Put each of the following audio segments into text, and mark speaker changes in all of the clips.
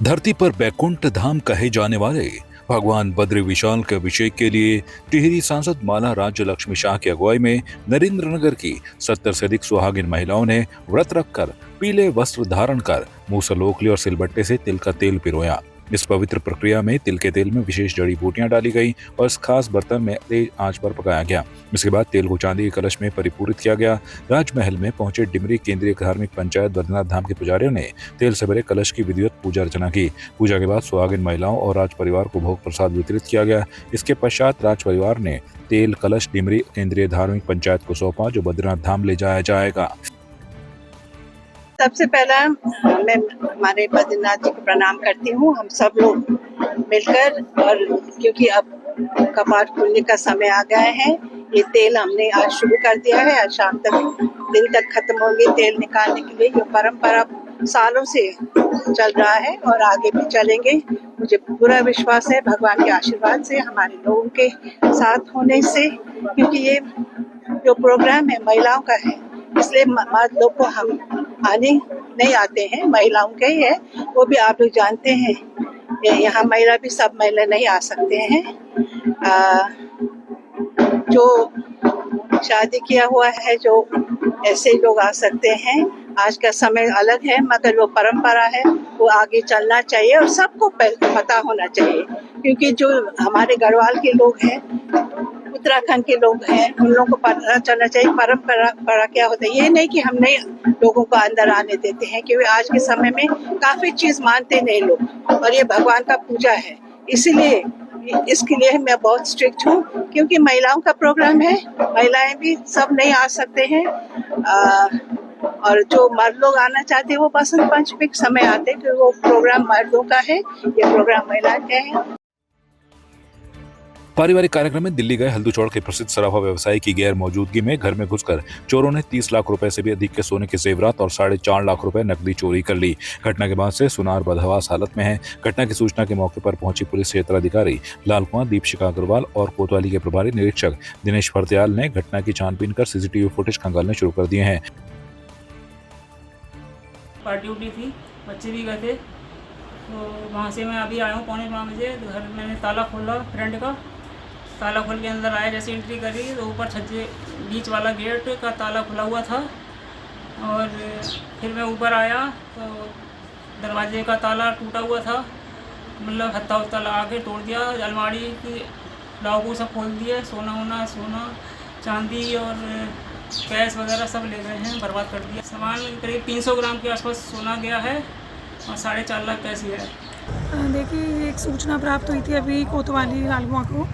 Speaker 1: धरती पर बैकुंठ धाम कहे जाने वाले भगवान बद्री विशाल के अभिषेक के लिए टिहरी सांसद माला राज्य लक्ष्मी शाह की अगुवाई में नरेंद्रनगर की 70 से अधिक सुहागिन महिलाओं ने व्रत रखकर पीले वस्त्र धारण कर मूसलोकली और सिलबट्टे से तिल का तेल पिरोया। इस पवित्र प्रक्रिया में तिल के तेल में विशेष जड़ी बूटियां डाली गई और इस खास बर्तन में तेज आंच पर पकाया गया। इसके बाद तेल को चांदी के कलश में परिपूरित किया गया। राजमहल में पहुंचे डिमरी केंद्रीय धार्मिक पंचायत बद्रीनाथ धाम के पुजारियों ने तेल से भरे कलश की विधिवत पूजा अर्चना की। पूजा के बाद सुहागिन महिलाओं और राज परिवार को भोग प्रसाद वितरित किया गया। इसके पश्चात राज परिवार ने तेल कलश डिमरी केंद्रीय धार्मिक पंचायत को सौंपा, जो बद्रीनाथ धाम ले जाया जाएगा।
Speaker 2: सबसे पहला मैं हमारे बद्रीनाथ जी को प्रणाम करती हूँ। हम सब लोग मिलकर, और क्योंकि अब कपाट खुलने का समय आ गया है, ये तेल हमने आज शुरू कर दिया है। आज शाम तक दिन तक खत्म होंगे तेल निकालने के लिए। ये परंपरा सालों से चल रहा है और आगे भी चलेंगे। मुझे पूरा विश्वास है भगवान के आशीर्वाद से, हमारे लोगों के साथ होने से, क्योंकि ये जो प्रोग्राम है महिलाओं का है, इसलिए मर्द लोग को हम आने नहीं आते हैं, महिलाओं के ही है। वो भी आप लोग जानते हैं, यहाँ महिला भी सब महिला नहीं आ सकते हैं। जो शादी किया हुआ है, जो ऐसे लोग आ सकते हैं। आज का समय अलग है, मगर वो परंपरा है, वो आगे चलना चाहिए और सबको पता होना चाहिए। क्योंकि जो हमारे गढ़वाल के लोग हैं, उत्तराखंड के लोग हैं, उन लोगों को पता चलना चाहिए परंपरा क्या होता है। ये नहीं कि हम नए लोगों को अंदर आने देते हैं, क्योंकि आज के समय में काफी चीज मानते नहीं लोग, और ये भगवान का पूजा है। इसीलिए इसके लिए मैं बहुत स्ट्रिक्ट हूँ, क्योंकि महिलाओं का प्रोग्राम है, महिलाएं भी सब नहीं आ सकते हैं। और जो मर्द लोग आना चाहते हैं वो बसंत पंचमी के समय आते हैं, क्योंकि वो प्रोग्राम मर्दों का है, ये प्रोग्राम महिलाओं का है।
Speaker 1: पारिवारिक कार्यक्रम में दिल्ली गए हल्दूचौड़ के प्रसिद्ध सराफा व्यवसायी की गैर मौजूदगी में घर में घुसकर चोरों ने 30 लाख रुपए से भी अधिक के सोने के जेवरात और 4.5 लाख रुपए नकदी चोरी कर ली। घटना के बाद से सुनार बदहवास हालत में है। घटना की सूचना के मौके पर पहुंची पुलिस क्षेत्राधिकारी लाल कुमार, दीपशिखा अग्रवाल और कोतवाली के प्रभारी निरीक्षक दिनेश फरत्याल ने घटना की छानबीन कर सीसीटीवी फुटेज खंगालने शुरू कर दिए हैं।
Speaker 3: पार्टी उटी थी, बच्चे भी गए थे, तो वहाँ से मैं अभी आया हूँ 5:45 बजे। घर मैंने ताला खोला, फ्रेंड का ताला खोल के अंदर आया। जैसे एंट्री करी तो ऊपर छज्जे बीच वाला गेट का ताला खुला हुआ था, और फिर मैं ऊपर आया तो दरवाजे का ताला टूटा हुआ था, मतलब हत्था उत्ता लगा के तोड़ दिया। अलमारी की लॉक वो सब खोल दिए, सोना चांदी और कैश वगैरह सब ले गए हैं, बर्बाद कर दिया। सामान करीब 300 ग्राम के आसपास सोना गया है और 4.5 लाख कैश गया है।
Speaker 4: देखिए, एक सूचना प्राप्त हुई थी अभी कोतवाली लालकुआं को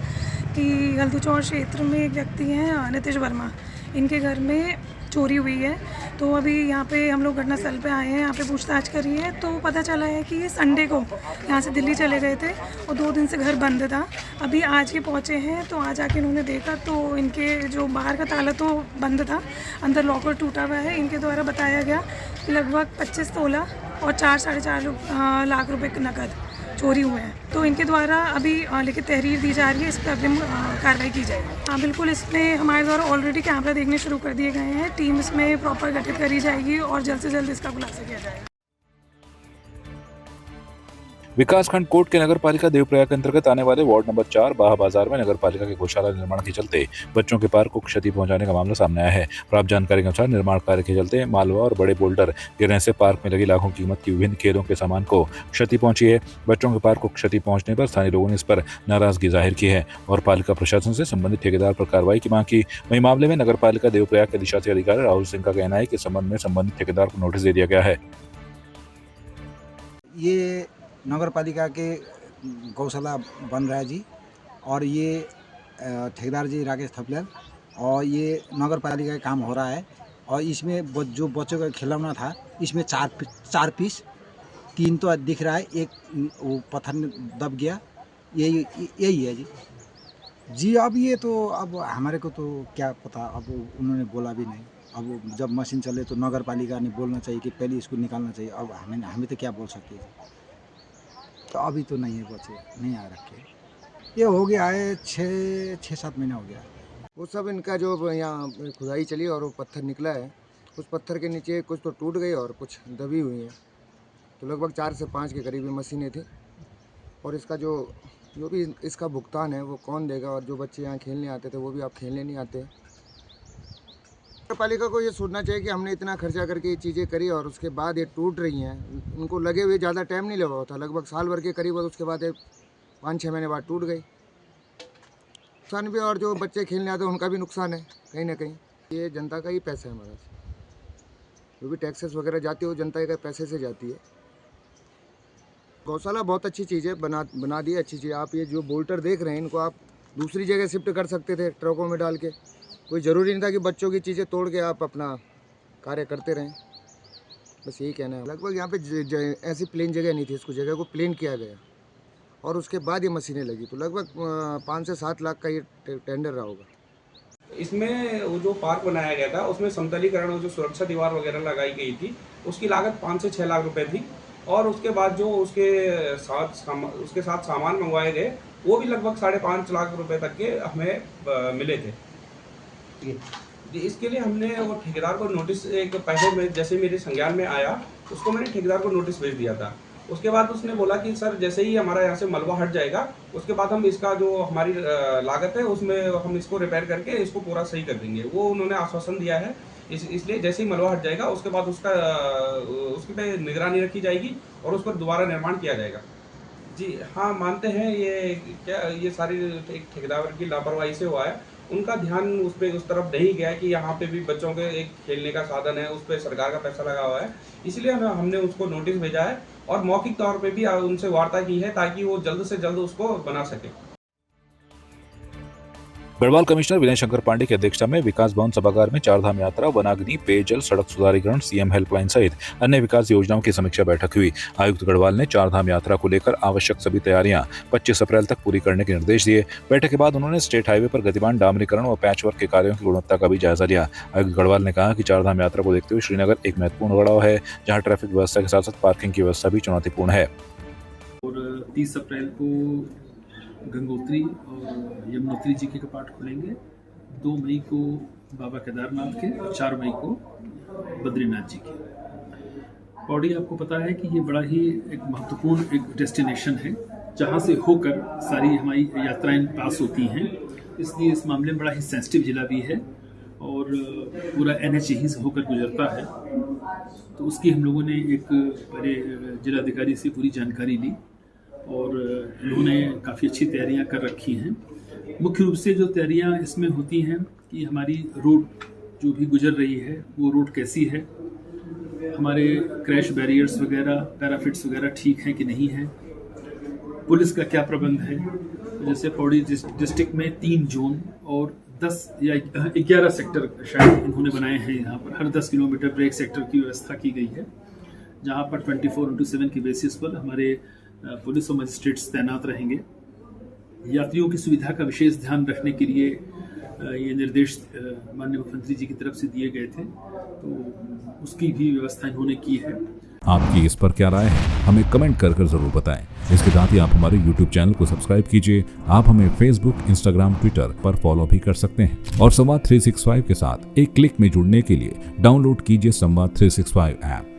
Speaker 4: कि हल्दूचौड़ क्षेत्र में एक व्यक्ति हैं नितिश वर्मा, इनके घर में चोरी हुई है। तो अभी यहाँ पे हम लोग घटनास्थल पे आए हैं, यहाँ पे पूछताछ करी है, तो पता चला है कि ये संडे को यहाँ से दिल्ली चले गए थे और 2 दिन से घर बंद था। अभी आज ही पहुँचे हैं, तो आज आके इन्होंने देखा तो इनके जो बाहर का ताला तो बंद था, अंदर लॉकर टूटा हुआ है। इनके द्वारा बताया गया कि लगभग 25 तोला और 4-4.5 लाख रुपए नकद चोरी हुए हैं। तो इनके द्वारा अभी लिखित तहरीर दी जा रही है, इस पर अग्रिम कार्रवाई की जाएगी। हाँ बिल्कुल, इसमें हमारे द्वारा ऑलरेडी कैमरा देखने शुरू कर दिए गए हैं। टीम इसमें प्रॉपर गठित करी जाएगी और जल्द से जल्द इसका खुलासा किया जाएगा।
Speaker 1: विकासखंड कोट के नगर पालिका देवप्रयाग के अंतर्गत आने वाले वार्ड नंबर 4 बाहा बाजार में नगर पालिका के गौशाला निर्माण के चलते बच्चों के पार्क को क्षति पहुंचाने का मामला सामने आया है। प्राप्त जानकारी के अनुसार निर्माण कार्य के चलते मालवा और बड़े बोल्डर गिरने से पार्क में लगी लाखों कीमत की विभिन्न खेलों के सामान को क्षति पहुंची है। बच्चों के पार्क को क्षति पहुंचने पर स्थानीय लोगों ने इस पर नाराजगी जाहिर की है और पालिका प्रशासन से संबंधित ठेकेदार पर कार्रवाई की मांग की। वहीं मामले में नगर पालिका देवप्रयाग के अधिशासी अधिकारी राहुल सिंह का कहना है कि संबंध में संबंधित ठेकेदार को नोटिस दे दिया गया है।
Speaker 5: ये नगर पालिका के गौशाला बन रहा है जी, और ये ठेकेदार जी राकेश थपलियाल, और ये नगर पालिका का काम हो रहा है। और इसमें जो बच्चों का खिलौना था, इसमें 4 पीस, 3 तो दिख रहा है, एक वो पत्थर में दब गया। यही है जी। अब ये तो अब हमारे को तो क्या पता, अब उन्होंने बोला भी नहीं। अब जब मशीन चले तो नगर पालिका ने बोलना चाहिए कि पहले इसको निकालना चाहिए। अब हमें तो क्या बोल सकते हैं। तो अभी तो नहीं है, बच्चे नहीं आ रखे। ये हो गया है 6-7 महीना हो गया।
Speaker 6: वो सब इनका जो यहाँ खुदाई चली और वो पत्थर निकला है, उस पत्थर के नीचे कुछ तो टूट गई और कुछ दबी हुई है। तो लगभग 4 से 5 के करीब मशीनें थी। और इसका जो भी इसका भुगतान है वो कौन देगा, और जो बच्चे यहाँ खेलने आते थे वो भी अब खेलने नहीं आते। नगर पालिका को ये सोचना चाहिए कि हमने इतना खर्चा करके ये चीज़ें करी और उसके बाद ये टूट रही हैं। उनको लगे हुए ज़्यादा टाइम नहीं लगा होता, लगभग साल भर के करीब, और उसके बाद 5-6 महीने बाद टूट गई। नुकसान भी, और जो बच्चे खेलने आते हैं उनका भी नुकसान है कहीं ना कहीं। ये जनता का ही पैसा है हमारा, जो भी टैक्सेस वगैरह जाती है वो जनता के पैसे से जाती है। गौशाला बहुत अच्छी चीज़ है, बना दी अच्छी चीज़। आप ये जो बोल्टर देख रहे हैं इनको आप दूसरी जगह शिफ्ट कर सकते थे ट्रकों में डाल के, कोई ज़रूरी नहीं था कि बच्चों की चीज़ें तोड़ के आप अपना कार्य करते रहें। बस यही कहना है। लगभग यहाँ पे ऐसी प्लेन जगह नहीं थी, इसको जगह को प्लेन किया गया और उसके बाद ये मशीनें लगी, तो लगभग 5 से 7 लाख का ये टेंडर रहा होगा।
Speaker 7: इसमें वो जो पार्क बनाया गया था उसमें समतलीकरण और जो सुरक्षा दीवार वगैरह लगाई गई थी उसकी लागत 5 से 6 लाख रुपए थी। और उसके बाद जो उसके साथ सामान मंगवाए गए वो भी लगभग 5.5 लाख रुपए तक के हमें मिले थे। इसके लिए हमने वो ठेकेदार को नोटिस, एक पहले में जैसे मेरे संज्ञान में आया उसको मैंने ठेकेदार को नोटिस भेज दिया था। उसके बाद उसने बोला कि सर जैसे ही हमारा यहाँ से मलबा हट जाएगा उसके बाद हम इसका जो हमारी लागत है उसमें हम इसको रिपेयर करके इसको पूरा सही कर देंगे। वो उन्होंने आश्वासन दिया है। इसलिए जैसे ही मलबा हट जाएगा उसके बाद उसके पे निगरानी रखी जाएगी और उस पर दोबारा निर्माण किया जाएगा। जी हाँ, मानते हैं ये सारी एक ठेकेदार की लापरवाही से हुआ है। उनका ध्यान उस तरफ नहीं गया कि यहाँ पे भी बच्चों के एक खेलने का साधन है, उस पर सरकार का पैसा लगा हुआ है। इसलिए हमने उसको नोटिस भेजा है और मौखिक तौर पे भी उनसे वार्ता की है ताकि वो जल्द से जल्द उसको बना सके।
Speaker 1: गढ़वाल कमिश्नर विनय शंकर पांडे की अध्यक्षता में विकास भवन सभागार में चारधाम यात्रा, वनाग्नि, पेयजल, सड़क सुधारीकरण, सीएम हेल्पलाइन सहित अन्य विकास योजनाओं की समीक्षा बैठक हुई। आयुक्त गढ़वाल ने चारधाम यात्रा को लेकर आवश्यक सभी तैयारियां 25 अप्रैल तक पूरी करने के निर्देश दिए। बैठक के बाद उन्होंने स्टेट हाईवे पर गतिमान डामरीकरण और पैचवर्क के कार्यों की गुणवत्ता का भी जायजा लिया। आयुक्त गढ़वाल ने कहा कि चारधाम यात्रा को देखते हुए श्रीनगर एक महत्वपूर्ण गढ़वाल है, जहाँ ट्रैफिक व्यवस्था के साथ साथ पार्किंग की व्यवस्था भी चुनौतीपूर्ण है।
Speaker 8: और 30 अप्रैल को गंगोत्री और यमुनोत्री जी के कपाट खुलेंगे, 2 मई को बाबा केदारनाथ के और 4 मई को बद्रीनाथ जी के। पौड़ी आपको पता है कि ये बड़ा ही एक महत्वपूर्ण एक डेस्टिनेशन है जहाँ से होकर सारी हमारी यात्राएं पास होती हैं, इसलिए इस मामले में बड़ा ही सेंसिटिव जिला भी है और पूरा NH ही से होकर गुजरता है। तो उसकी हम लोगों ने एक पहले जिलाधिकारी से पूरी जानकारी ली और उन्होंने काफ़ी अच्छी तैयारियां कर रखी हैं। मुख्य रूप से जो तैयारियां इसमें होती हैं कि हमारी रोड जो भी गुजर रही है वो रोड कैसी है, हमारे क्रैश बैरियर्स वगैरह, पैराफिट्स वगैरह ठीक हैं कि नहीं है, पुलिस का क्या प्रबंध है। जैसे पौड़ी डिस्ट्रिक्ट में 3 जोन और 10 या 11 सेक्टर शायद इन्होंने बनाए हैं। यहाँ पर हर 10 किलोमीटर पर एक सेक्टर की व्यवस्था की गई है, जहाँ पर 24/7 की बेसिस पर हमारे पुलिस और मजिस्ट्रेट्स तैनात रहेंगे। यात्रियों की सुविधा का विशेष ध्यान रखने के लिए ये निर्देश माननीय मुख्यमंत्री जी की तरफ से दिए गए थे, तो उसकी भी व्यवस्था इन्होंने की है।
Speaker 1: आपकी इस पर क्या राय है, हमें कमेंट कर जरूर बताएं। इसके साथ ही आप हमारे YouTube चैनल को सब्सक्राइब कीजिए। आप हमें Facebook, Instagram, Twitter पर फॉलो भी कर सकते हैं और संवाद 365 के साथ एक क्लिक में जुड़ने के लिए डाउनलोड कीजिए संवाद 365 ऐप।